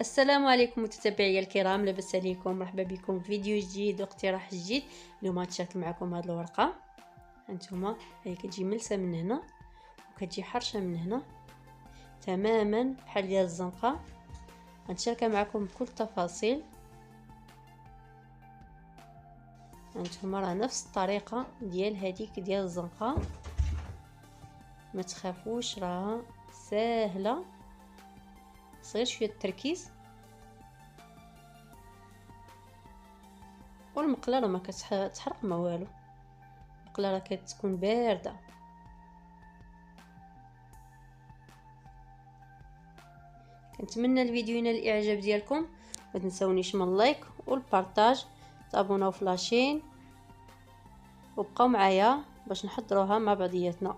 السلام عليكم متتبعي الكرام، لاباس عليكم؟ مرحبا بكم في فيديو جديد واقتراح جديد. اليوم غنشارك معكم هذه الورقه. هانتوما هي كتجي ملسه من هنا وكتجي حرشه من هنا تماما بحال ديال الزنقه. غنشاركها معكم بكل التفاصيل. هانتوما راه نفس الطريقه ديال هذيك ديال الزنقه، ما تخافوش راه ساهله، صغير شويه التركيز. والمقله ما كتحرق ما والو، المقله راه كتكون بارده. كنتمنى الفيديو ينال الاعجاب ديالكم، ما تنساونيش من اللايك والبارطاج، تابوناو في لاشين وبقاو معايا باش نحضروها مع بعضياتنا.